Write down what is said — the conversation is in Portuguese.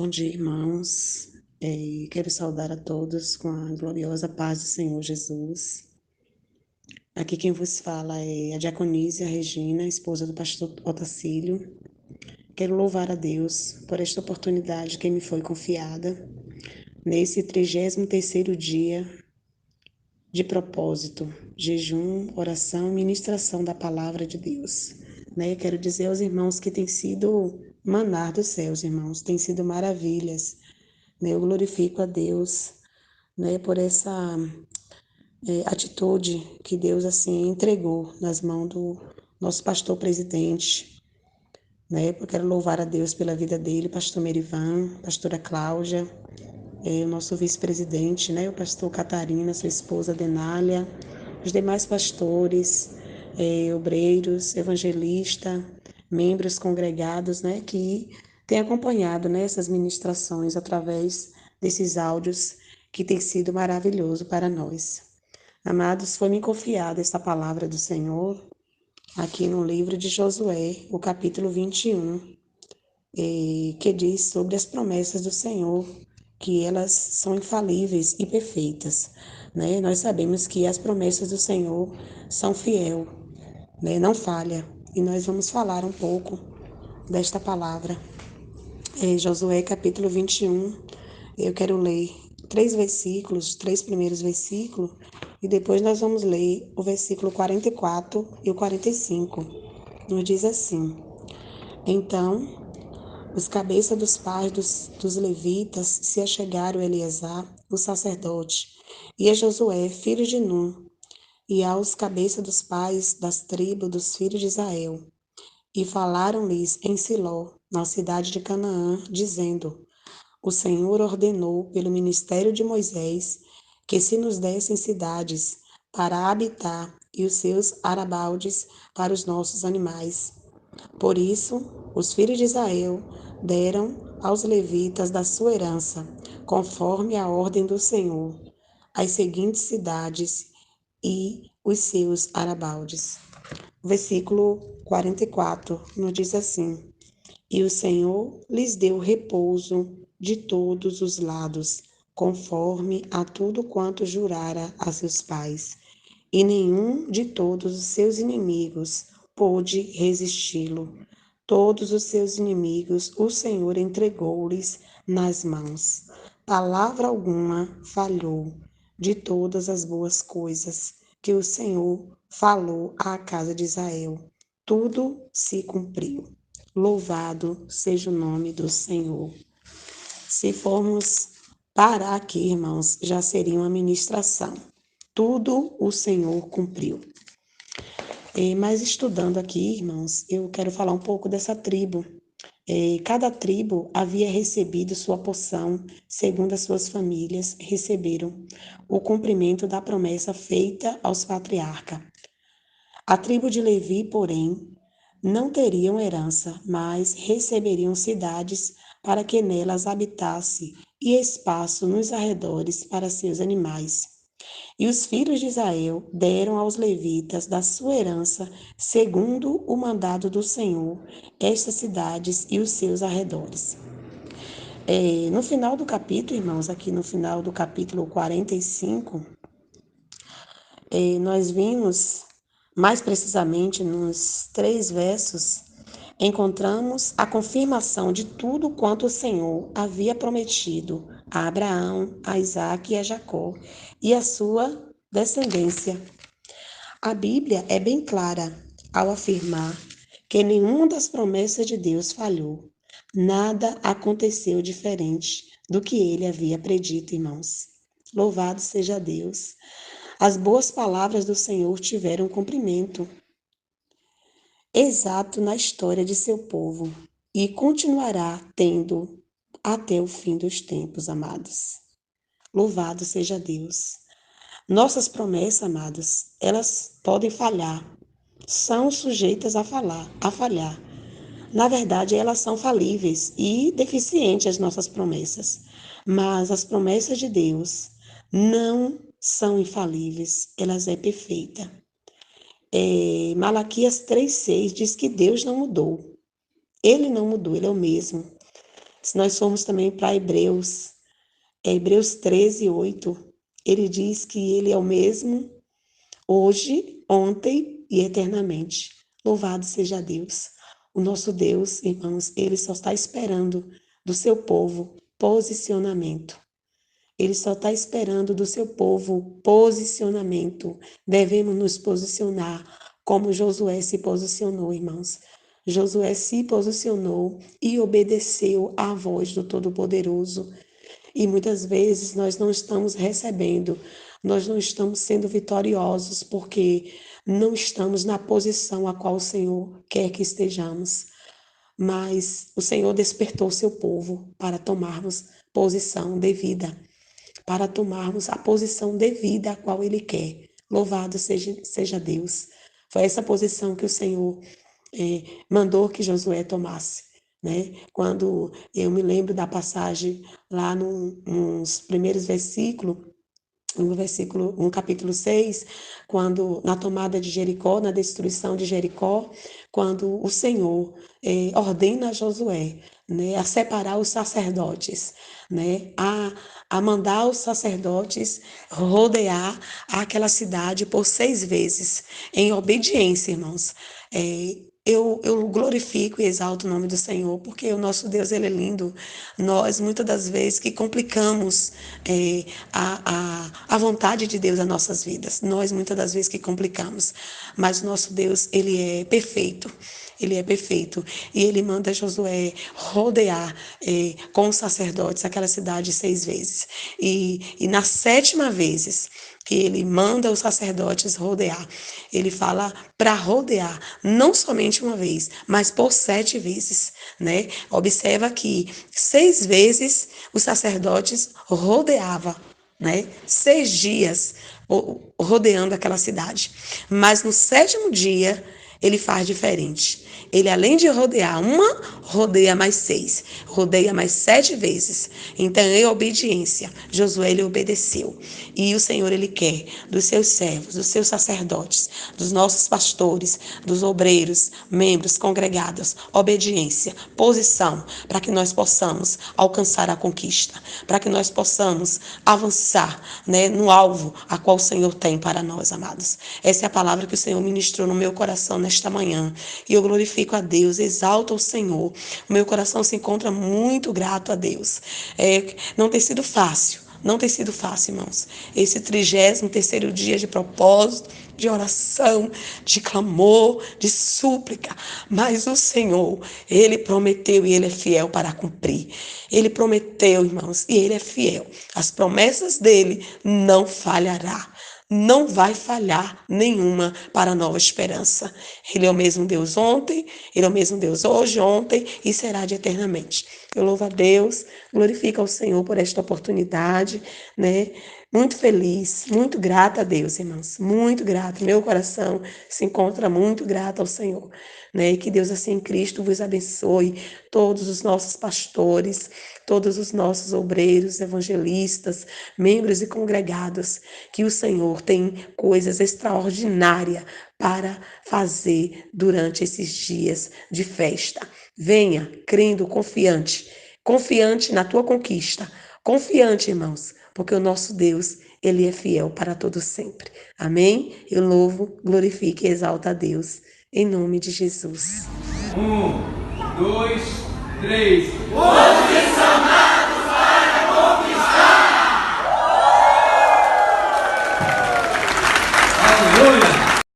Bom dia, irmãos. Quero saudar a todos com a gloriosa paz do Senhor Jesus. Aqui quem vos fala é a diaconísia Regina, esposa do pastor Otacílio. Quero louvar a Deus por esta oportunidade que me foi confiada nesse 33º dia de propósito, jejum, oração e ministração da palavra de Deus. Quero dizer aos irmãos que tem sido maná dos céus, irmãos, tem sido maravilhas. Eu glorifico a Deus, por essa atitude que Deus assim entregou nas mãos do nosso pastor presidente. Eu quero louvar a Deus pela vida dele, pastor Merivan, pastora Cláudia, o nosso vice-presidente, o pastor Catarina, sua esposa Denália, os demais pastores, obreiros, evangelistas, membros congregados, que têm acompanhado essas ministrações através desses áudios que tem sido maravilhoso para nós. Amados, foi-me confiada esta palavra do Senhor aqui no livro de Josué, o capítulo 21, que diz sobre as promessas do Senhor, que elas são infalíveis e perfeitas. Nós sabemos que as promessas do Senhor são fiel, não falha. E nós vamos falar um pouco desta palavra. Josué capítulo 21, eu quero ler 3 primeiros versículos, e depois nós vamos ler o versículo 44 e o 45. Nos diz assim: Então, os cabeças dos pais dos levitas se achegaram a Eleazar, o sacerdote, e a Josué, filho de Nun, e aos cabeças dos pais das tribos dos filhos de Israel, e falaram-lhes em Siló, na cidade de Canaã, dizendo: O Senhor ordenou pelo ministério de Moisés que se nos dessem cidades para habitar e os seus arabaldes para os nossos animais. Por isso, os filhos de Israel deram aos levitas da sua herança, conforme a ordem do Senhor, as seguintes cidades e os seus arabaldes. Versículo 44 nos diz assim: E o Senhor lhes deu repouso de todos os lados, conforme a tudo quanto jurara a seus pais, e nenhum de todos os seus inimigos pôde resisti-lo. Todos os seus inimigos o Senhor entregou-lhes nas mãos. Palavra alguma falhou de todas as boas coisas que o Senhor falou à casa de Israel. Tudo se cumpriu. Louvado seja o nome do Senhor. Se formos parar aqui, irmãos, já seria uma ministração. Tudo o Senhor cumpriu. Mas estudando aqui, irmãos, eu quero falar um pouco dessa tribo. Cada tribo havia recebido sua porção, segundo as suas famílias receberam o cumprimento da promessa feita aos patriarcas. A tribo de Levi, porém, não teriam herança, mas receberiam cidades para que nelas habitasse e espaço nos arredores para seus animais. E os filhos de Israel deram aos levitas da sua herança, segundo o mandado do Senhor, estas cidades e os seus arredores. No final do capítulo, irmãos, aqui no final do capítulo 45, nós vimos, mais precisamente nos 3 versos, encontramos a confirmação de tudo quanto o Senhor havia prometido a Abraão, a Isaque e a Jacó e a sua descendência. A Bíblia é bem clara ao afirmar que nenhuma das promessas de Deus falhou. Nada aconteceu diferente do que ele havia predito, irmãos. Louvado seja Deus. As boas palavras do Senhor tiveram cumprimento exato na história de seu povo e continuará tendo até o fim dos tempos, amados. Louvado seja Deus. Nossas promessas, amados, elas podem falhar, são sujeitas a falhar. Na verdade, elas são falíveis e deficientes, as nossas promessas. Mas as promessas de Deus não são infalíveis, elas é perfeita. Malaquias 3,6 diz que Deus não mudou. Ele não mudou, ele é o mesmo. Se nós formos também para Hebreus, Hebreus 13, 8, ele diz que ele é o mesmo hoje, ontem e eternamente. Louvado seja Deus. O nosso Deus, irmãos, ele só está esperando do seu povo posicionamento. Ele só está esperando do seu povo posicionamento. Devemos nos posicionar como Josué se posicionou, irmãos. Josué se posicionou e obedeceu à voz do Todo-Poderoso. E muitas vezes nós não estamos recebendo, nós não estamos sendo vitoriosos porque não estamos na posição a qual o Senhor quer que estejamos. Mas o Senhor despertou seu povo para tomarmos posição devida, para tomarmos a posição devida a qual Ele quer. Louvado seja Deus. Foi essa posição que o Senhor mandou que Josué tomasse. Né? Quando eu me lembro da passagem lá nos primeiros versículos, no capítulo 6, quando na tomada de Jericó, na destruição de Jericó, quando o Senhor ordena a Josué, né, a separar os sacerdotes, né, a mandar os sacerdotes rodear aquela cidade por 6 vezes, em obediência, irmãos. Eu glorifico e exalto o nome do Senhor, porque o nosso Deus, ele é lindo. Nós, muitas das vezes, que complicamos a vontade de Deus nas nossas vidas. Nós, muitas das vezes, que complicamos. Mas o nosso Deus, ele é perfeito. Ele é perfeito. E ele manda Josué rodear com os sacerdotes aquela cidade 6 vezes. E na 7ª vez que ele manda os sacerdotes rodear, ele fala para rodear, não somente uma vez, mas por 7 vezes, né? Observa que 6 vezes os sacerdotes rodeavam, né? 6 dias rodeando aquela cidade. Mas no 7º dia, ele faz diferente. Ele, além de rodear uma, rodeia mais 6, rodeia mais 7 vezes. Então, em obediência, Josué, ele obedeceu. E o Senhor, ele quer dos seus servos, dos seus sacerdotes, dos nossos pastores, dos obreiros, membros congregados, obediência, posição, para que nós possamos alcançar a conquista, para que nós possamos avançar, né, no alvo a qual o Senhor tem para nós, amados. Essa é a palavra que o Senhor ministrou no meu coração nesta manhã. E eu glorifico a Deus, exalto o Senhor. O meu coração se encontra muito grato a Deus. Não tem sido fácil. Não tem sido fácil, irmãos. Esse 33º dia de propósito, de oração, de clamor, de súplica. Mas o Senhor, Ele prometeu e Ele é fiel para cumprir. Ele prometeu, irmãos, e Ele é fiel. As promessas dEle não falhará. Não vai falhar nenhuma para a nova esperança. Ele é o mesmo Deus ontem, Ele é o mesmo Deus hoje, ontem e será de eternamente. Eu louvo a Deus, glorifico ao Senhor por esta oportunidade, né? Muito feliz, muito grata a Deus, irmãos, muito grata. Meu coração se encontra muito grato ao Senhor, né? E que Deus, assim, em Cristo, vos abençoe, todos os nossos pastores, todos os nossos obreiros, evangelistas, membros e congregados, que o Senhor tem coisas extraordinárias para fazer durante esses dias de festa. Venha, crendo, confiante na tua conquista, confiante, irmãos, porque o nosso Deus, ele é fiel para todo sempre. Amém? Eu louvo, glorifico e exalto a Deus, em nome de Jesus. 1, 2, 3.